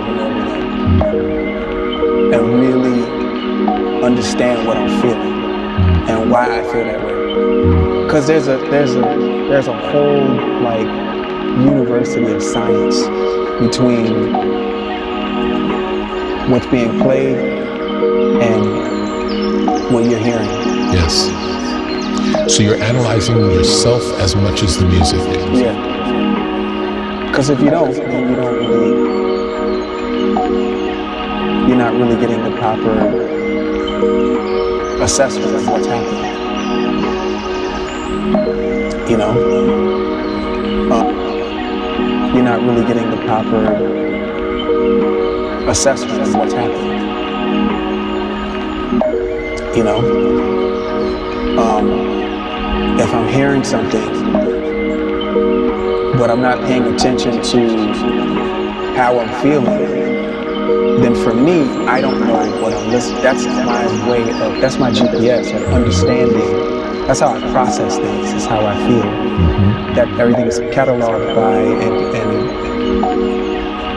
over and over again and really understand what I'm feeling and why I feel that way. Because there's a whole like university of science between what's being played and what you're hearing. Yes. So you're analyzing yourself as much as the music. Yeah. Because if you don't, then you're not really getting the proper assessment of what's happening. You know? You're not really getting the proper assessment of what's happening. You know? If I'm hearing something, but I'm not paying attention to how I'm feeling, then for me, I don't know what I'm listening. That's my way of, that's my GPS of understanding. That's how I process things, is how I feel. Mm-hmm. That everything is cataloged by and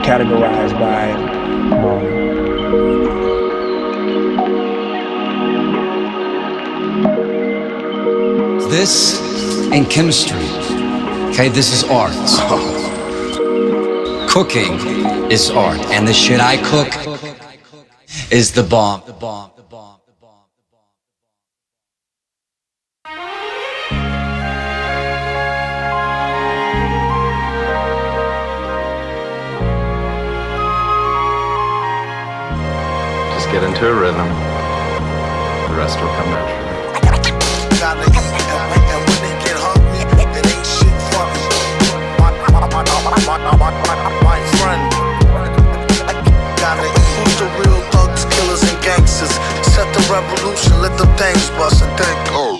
categorized by this ain't chemistry, okay? This is art. Cooking is art, and the shit I cook is the bomb. Just get into a rhythm. The rest will come naturally. Gotta eat, and when they get hungry, it ain't shit funny. My friend, gotta eat. Who's the real thugs, killers, and gangsters? Set the revolution, let them things bust and think. Oh.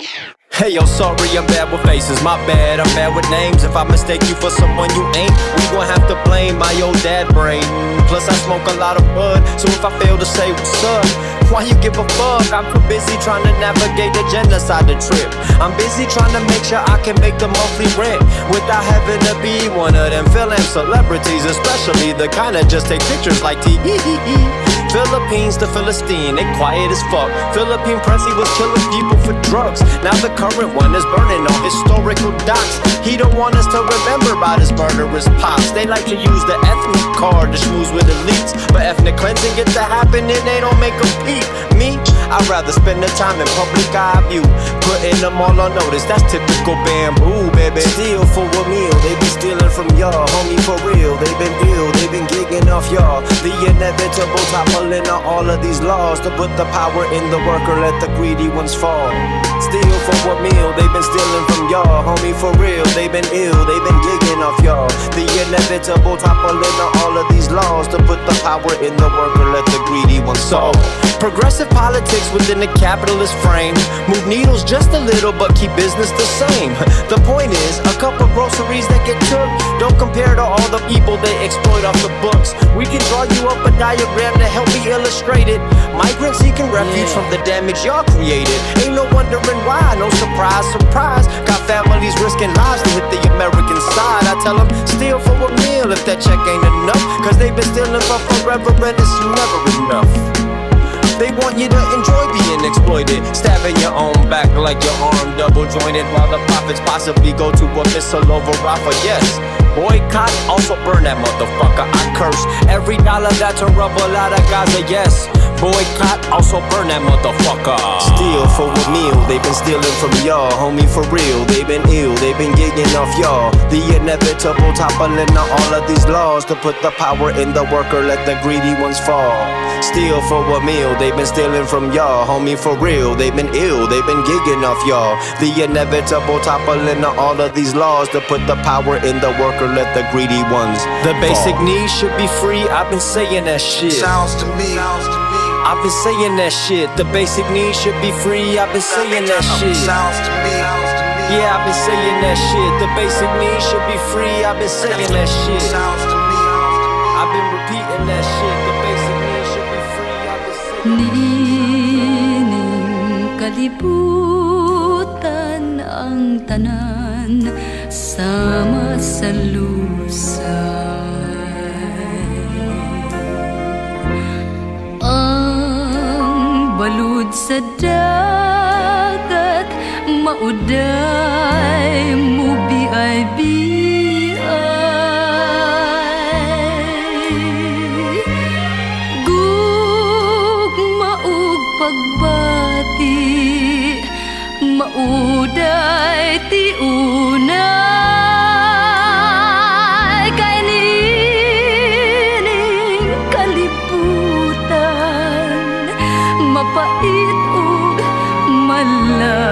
Hey yo, sorry, I'm bad with faces, my bad, I'm bad with names. If I mistake you for someone you ain't, we gon' have to blame my old dad brain. Plus I smoke a lot of bud, so if I fail to say what's up, why you give a fuck? I'm too busy trying to navigate the genocide trip. I'm busy trying to make sure I can make the monthly rent without having to be one of them film celebrities, especially the kind that just take pictures like T-E-E-E. Philippines to Philistine, they quiet as fuck. Philippine Presley was killing people for drugs. Now the current one is burning on historical docs. He don't want us to remember about his murderous pops. They like to use the ethnic card to schmooze with elites, but ethnic cleansing gets to happen and they don't make a peep. Me, I'd rather spend the time in public eye view, putting them all on notice. That's typical bamboo, baby. Steal for a meal, they be stealing from y'all, homie, for real. They been ill, they been gigging off y'all. The inevitable toppling of all of these laws to put the power in the worker, let the greedy ones fall. Steal for a meal, they been stealing from y'all, homie, for real. They been ill, they been gigging off y'all. The inevitable toppling of all of these laws to put the power in the worker, let the greedy ones fall. Progressive politics within the capitalist frame, move needles just a little but keep business the same. The point is, a couple groceries that get took don't compare to all the people they exploit off the books. We can draw you up a diagram to help me illustrate it. Migrants seeking refuge from the damage y'all created. Ain't no wondering why, no surprise, surprise. Got families risking lives to hit the American side. I tell them, steal for a meal if that check ain't enough, cause they've been stealing for forever and it's never enough. They want you to enjoy being exploited, stabbing your own back like your arm double jointed, while the profits possibly go to a missile over Rafa. Yes, boycott, also burn that motherfucker. I curse every dollar that turn rubble out of Gaza. Yes, boycott, also burn that motherfucker. Steal for a meal, they been stealing from y'all, homie, for real. They been ill, they been gigging off y'all. The inevitable toppling of all of these laws to put the power in the worker, let the greedy ones fall. Steal for a meal, they been stealing from y'all, homie, for real. They been ill, they been gigging off y'all. The inevitable toppling of all of these laws to put the power in the worker, let the greedy ones The basic fall. Needs should be free, I've been saying that shit. Sounds to me. I've been saying that shit. The basic needs should be free, I've been saying that shit. Sounds to me. Yeah, I've been saying that shit. The basic needs should be free, I've been saying that shit. Sounds to me. I've been repeating that shit. The basic needs should be free, I've been saying that shit. Nining kalibutan ang tanan, sama sa lusay. sa dagat, mauday mo biay-biay. Gugma ug pagbati, mauday ti unay. Kay nining kalibutan, mapait ug malaay.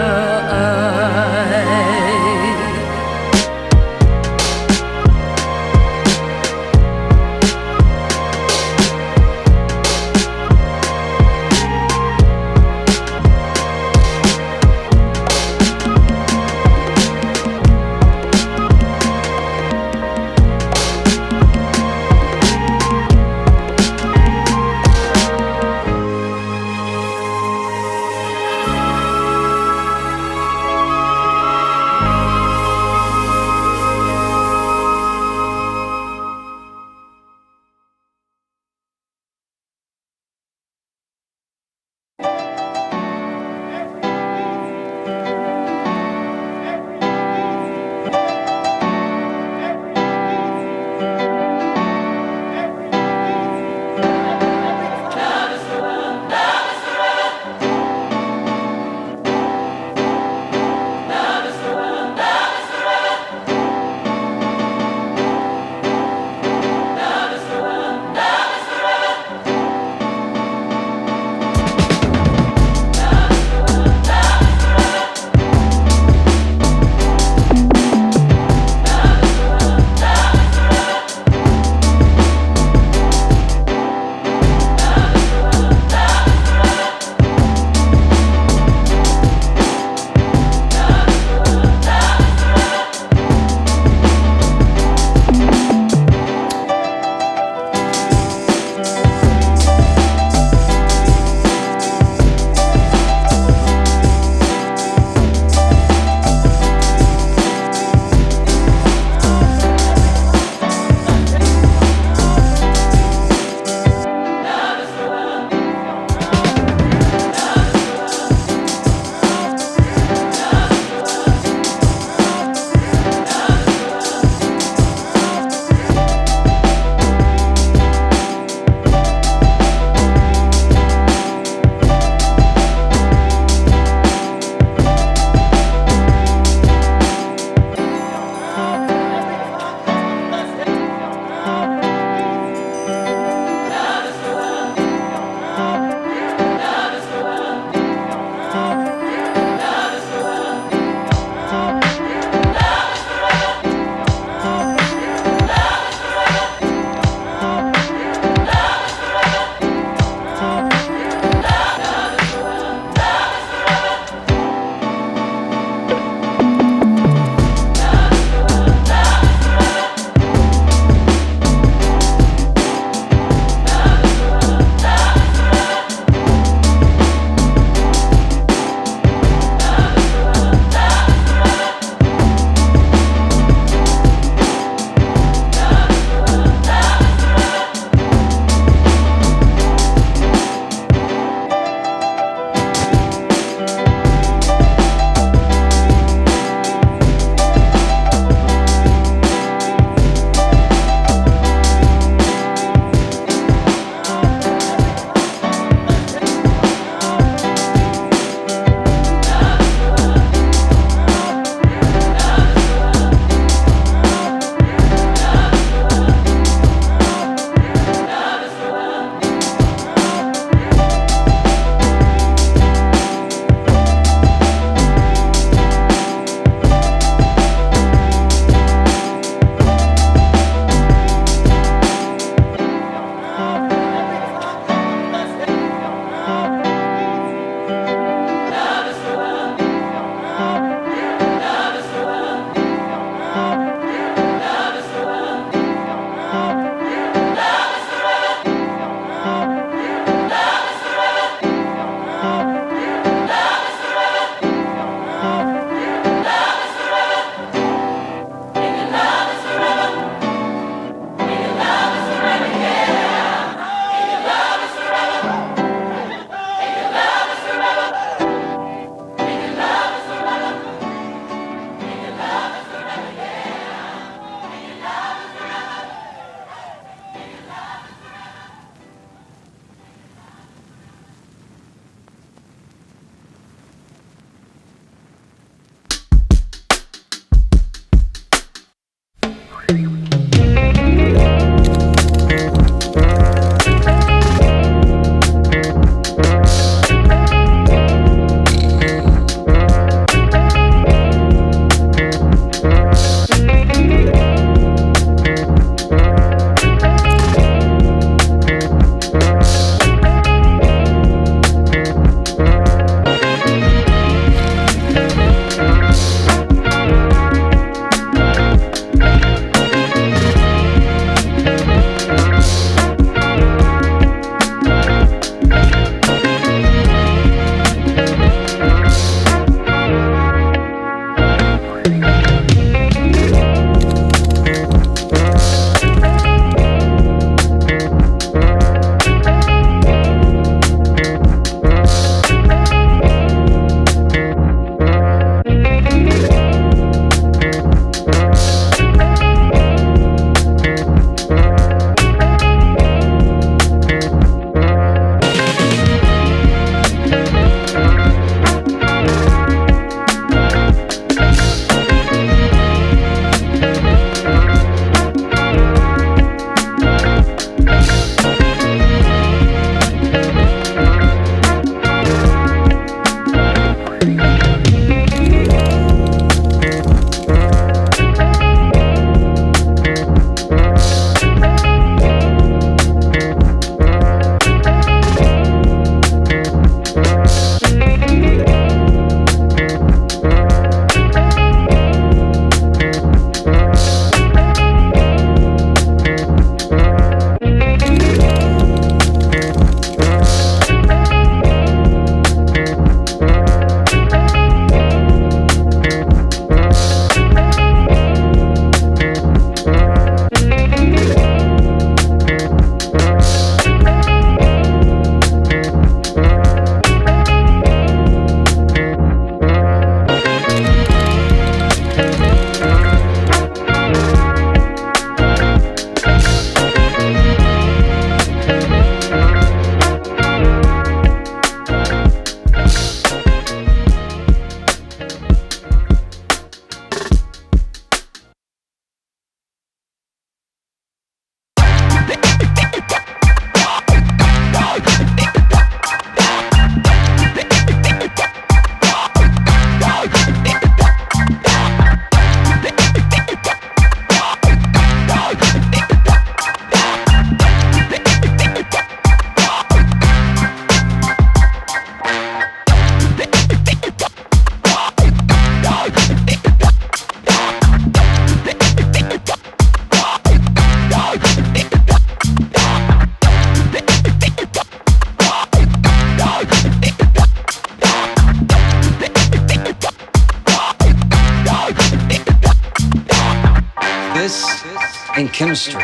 chemistry.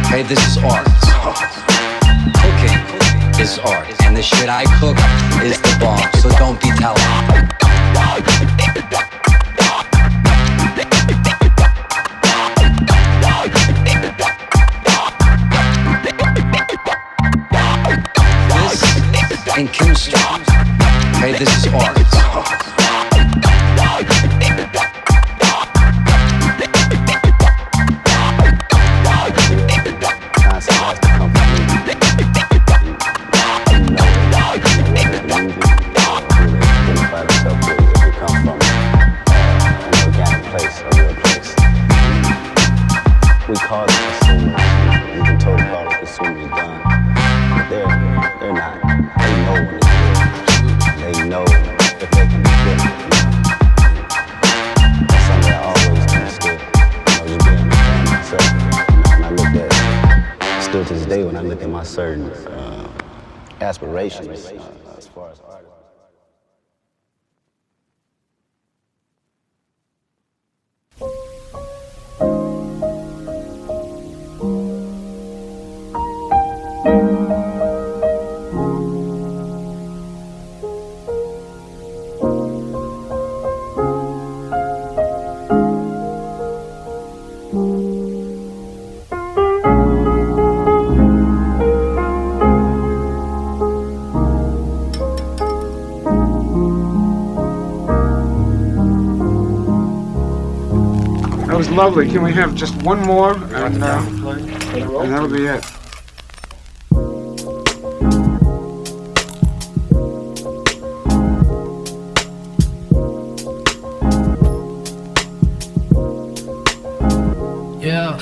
Okay, this is art. Cooking is art, and the shit I cook is the bomb. So don't be telling. In chemistry, okay, this is art. Concept has to come from me. Identify themselves with if it comes from an organic place, a real place. We call it consumers. We've been told to call it consumers done. But they're not. They know when it's real. They know if they can feel it. That's something that I always understood. You being understand myself. When I look at still to this day, when I look at my certain aspirations as far as art. That was lovely. Can we have just one more? And that'll be it. Yeah.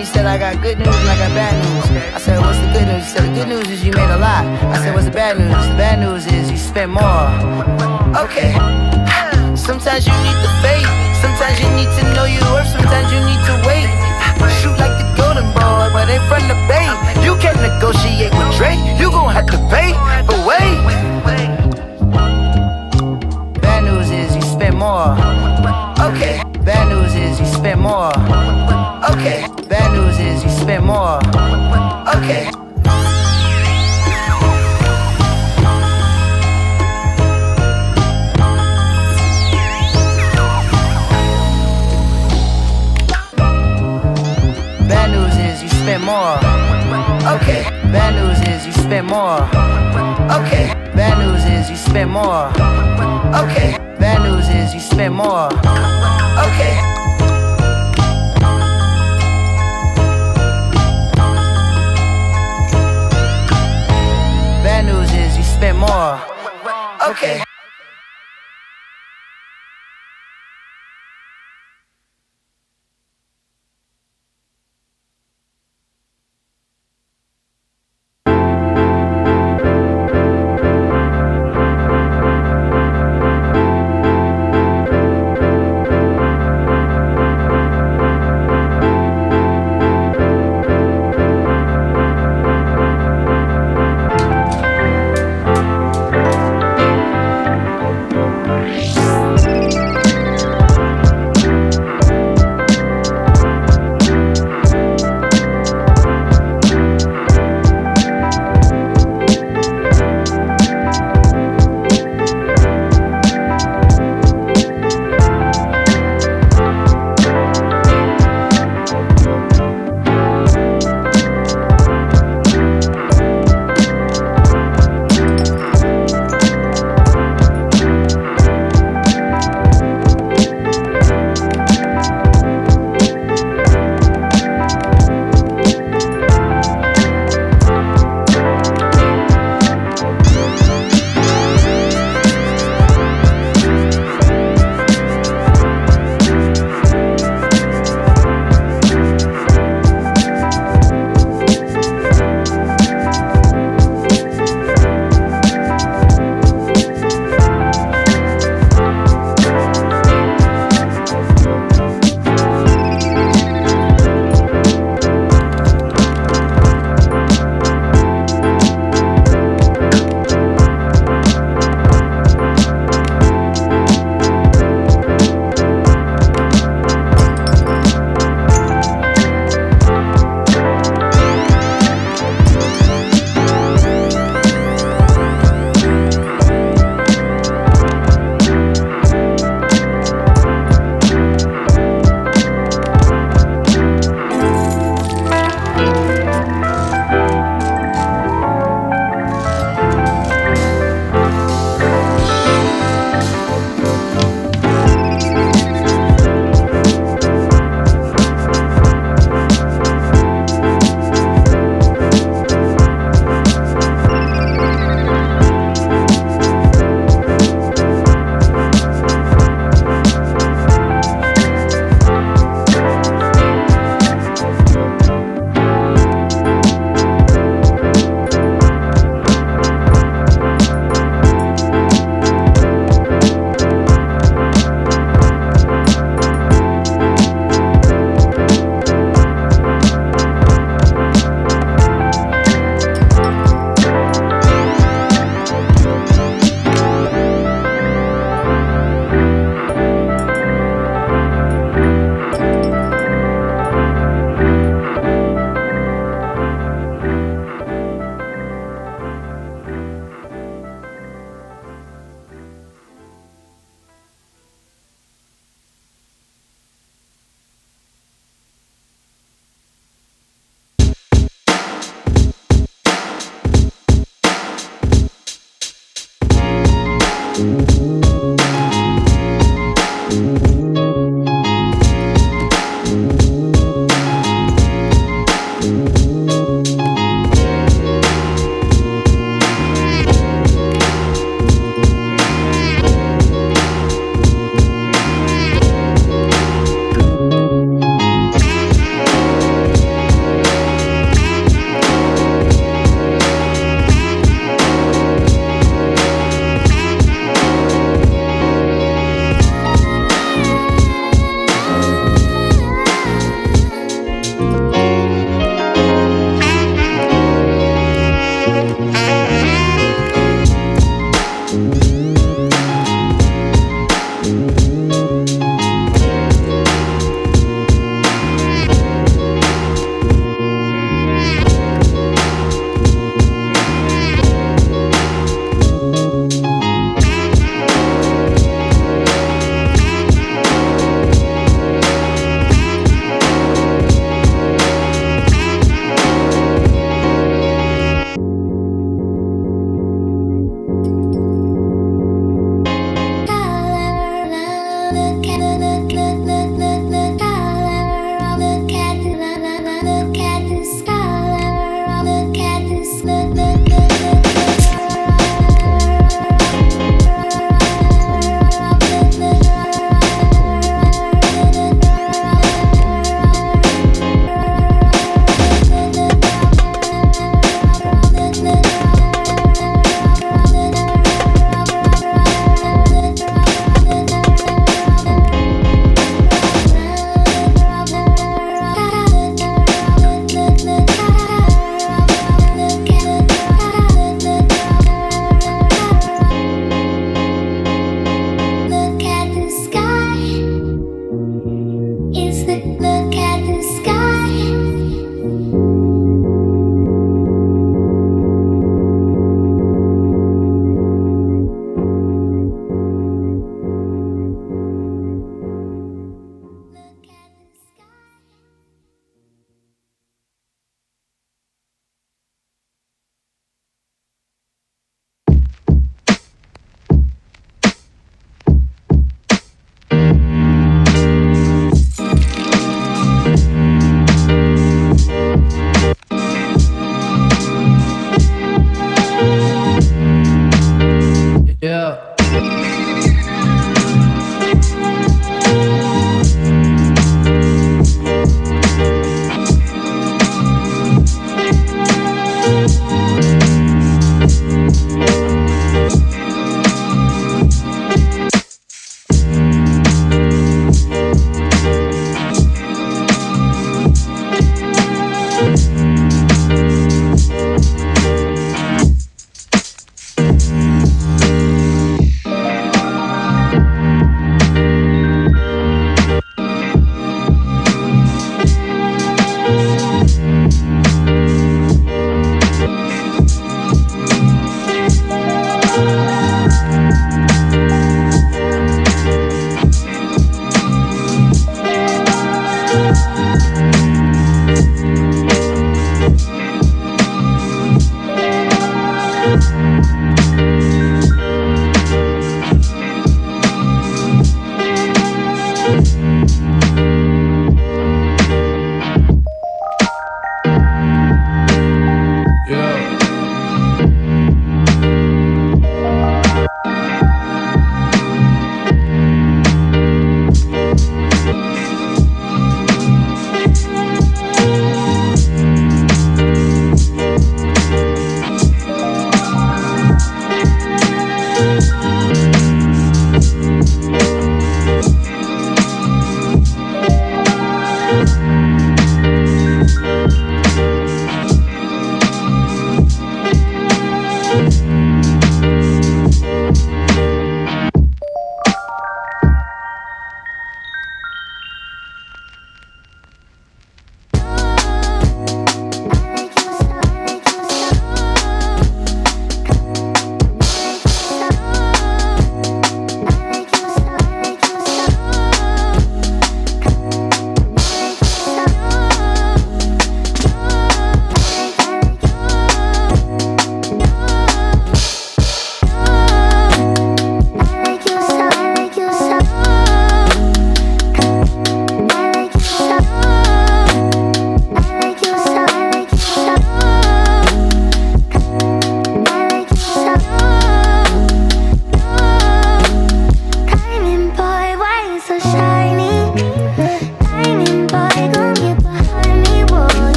he said, I got good news and I got bad news. I said, what's the good news? He said, the good news is you made a lot. I said, what's the bad news? The bad news is you spent more. Okay. Sometimes you need the faith. Sometimes you need to know your worth. Sometimes you need to wait. Shoot like the golden boy, but ain't from the bay. You can't negotiate with Dre. You gon' have to pay. But wait. Bad news is you spend more. Okay. Bad news is you spend more. Okay. Bad news is you spend more. Okay. Bad news is you spend more. Okay. Bad news is you spend more. Okay. Bad news is you spend more. Okay. Bad news is you spend more. Okay. Bad news is you spend more. Okay.